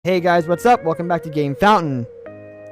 Hey guys, what's up? Welcome back to Game Fountain.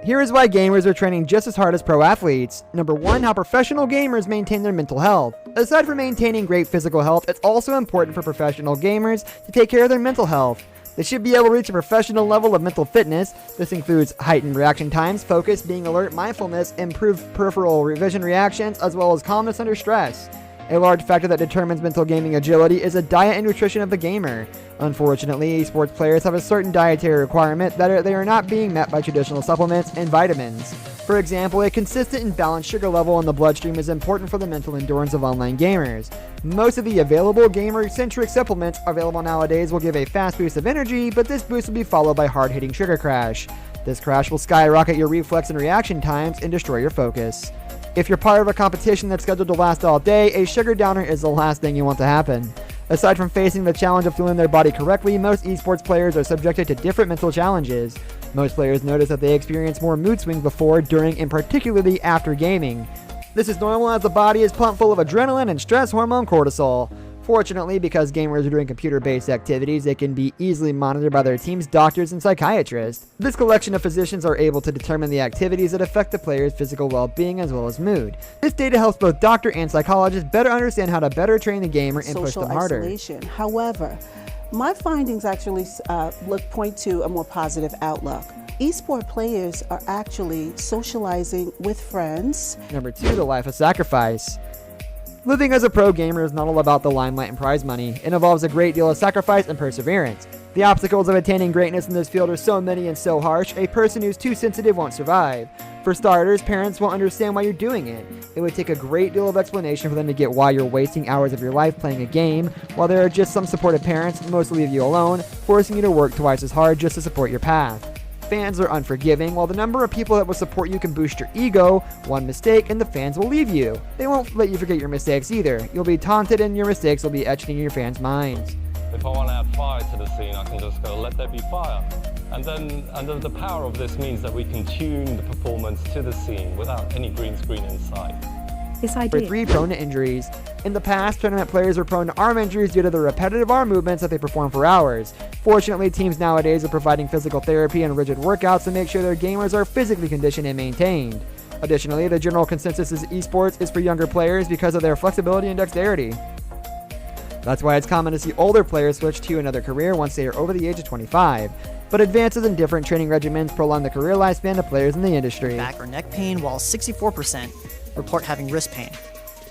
Here is why gamers are training just as hard as pro athletes. Number 1, how professional gamers maintain their mental health. Aside from maintaining great physical health, it's also important for professional gamers to take care of their mental health. They should be able to reach a professional level of mental fitness. This includes heightened reaction times, focus, being alert, mindfulness, improved peripheral vision reactions, as well as calmness under stress. A large factor that determines mental gaming agility is the diet and nutrition of the gamer. Unfortunately, esports players have a certain dietary requirement that they are not being met by traditional supplements and vitamins. For example, a consistent and balanced sugar level in the bloodstream is important for the mental endurance of online gamers. Most of the available gamer-centric supplements available nowadays will give a fast boost of energy, but this boost will be followed by hard-hitting sugar crash. This crash will skyrocket your reflex and reaction times and destroy your focus. If you're part of a competition that's scheduled to last all day, a sugar downer is the last thing you want to happen. Aside from facing the challenge of fueling their body correctly, most esports players are subjected to different mental challenges. Most players notice that they experience more mood swings before, during, and particularly after gaming. This is normal as the body is pumped full of adrenaline and stress hormone cortisol. Fortunately, because gamers are doing computer-based activities, they can be easily monitored by their team's doctors and psychiatrists. This collection of physicians are able to determine the activities that affect the player's physical well-being as well as mood. This data helps both doctor and psychologists better understand how to better train the gamer and push them harder. Isolation. However, my findings actually point to a more positive outlook. Esport players are actually socializing with friends. Number 2, the life of sacrifice. Living as a pro gamer is not all about the limelight and prize money. It involves a great deal of sacrifice and perseverance. The obstacles of attaining greatness in this field are so many and so harsh, a person who's too sensitive won't survive. For starters, parents won't understand why you're doing it. It would take a great deal of explanation for them to get why you're wasting hours of your life playing a game, while there are just some supportive parents, most leave you alone, forcing you to work twice as hard just to support your path. Fans are unforgiving. While the number of people that will support you can boost your ego, one mistake and the fans will leave you. They won't let you forget your mistakes either. You'll be taunted and your mistakes will be etched in your fans' minds. If I want to add fire to the scene, I can just go, let there be fire. And then the power of this means that we can tune the performance to the scene without any green screen inside. This Number 3, prone to injuries. In the past, tournament players were prone to arm injuries due to the repetitive arm movements that they perform for hours. Fortunately, teams nowadays are providing physical therapy and rigid workouts to make sure their gamers are physically conditioned and maintained. Additionally, the general consensus is esports is for younger players because of their flexibility and dexterity. That's why it's common to see older players switch to another career once they are over the age of 25. But advances in different training regimens prolong the career lifespan of players in the industry. Back or neck pain, while 64% report having wrist pain.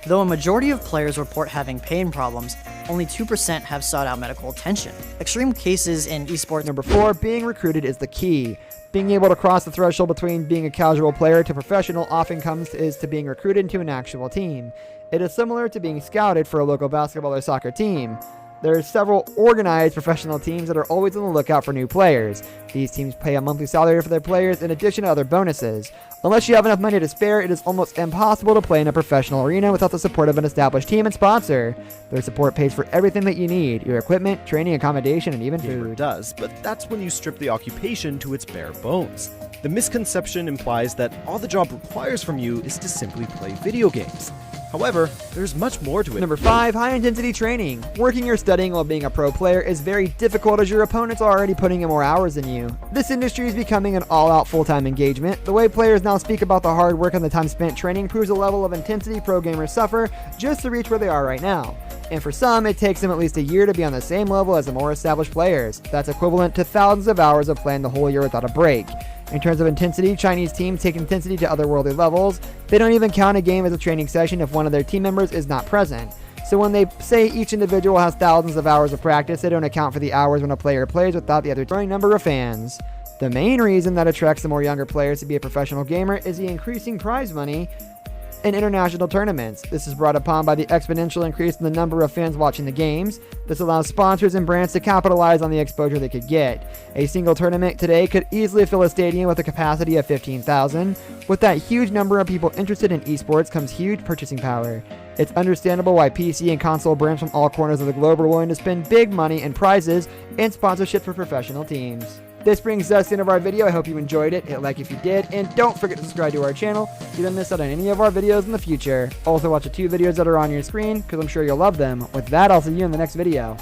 Though a majority of players report having pain problems, only 2% have sought out medical attention. Extreme cases in esports. Number 4, being recruited is the key. Being able to cross the threshold between being a casual player to professional often comes to being recruited into an actual team. It is similar to being scouted for a local basketball or soccer team. There are several organized professional teams that are always on the lookout for new players. These teams pay a monthly salary for their players in addition to other bonuses. Unless you have enough money to spare, it is almost impossible to play in a professional arena without the support of an established team and sponsor. Their support pays for everything that you need, your equipment, training, accommodation, and even food. It does, but that's when you strip the occupation to its bare bones. The misconception implies that all the job requires from you is to simply play video games. However, there's much more to it. Number 5, high-intensity training. Working or studying while being a pro player is very difficult as your opponents are already putting in more hours than you. This industry is becoming an all-out full-time engagement. The way players now speak about the hard work and the time spent training proves the level of intensity pro gamers suffer just to reach where they are right now. And for some, it takes them at least a year to be on the same level as the more established players. That's equivalent to thousands of hours of playing the whole year without a break. In terms of intensity, Chinese teams take intensity to otherworldly levels. They don't even count a game as a training session if one of their team members is not present. So when they say each individual has thousands of hours of practice, they don't account for the hours when a player plays without the other growing number of fans. The main reason that attracts the more younger players to be a professional gamer is the increasing prize money in international tournaments. This is brought upon by the exponential increase in the number of fans watching the games. This allows sponsors and brands to capitalize on the exposure they could get. A single tournament today could easily fill a stadium with a capacity of 15,000. With that huge number of people interested in esports comes huge purchasing power. It's understandable why PC and console brands from all corners of the globe are willing to spend big money in prizes and sponsorship for professional teams. This brings us to the end of our video. I hope you enjoyed it. Hit like if you did, and don't forget to subscribe to our channel so you don't miss out on any of our videos in the future. Also watch the 2 videos that are on your screen because I'm sure you'll love them. With that, I'll see you in the next video.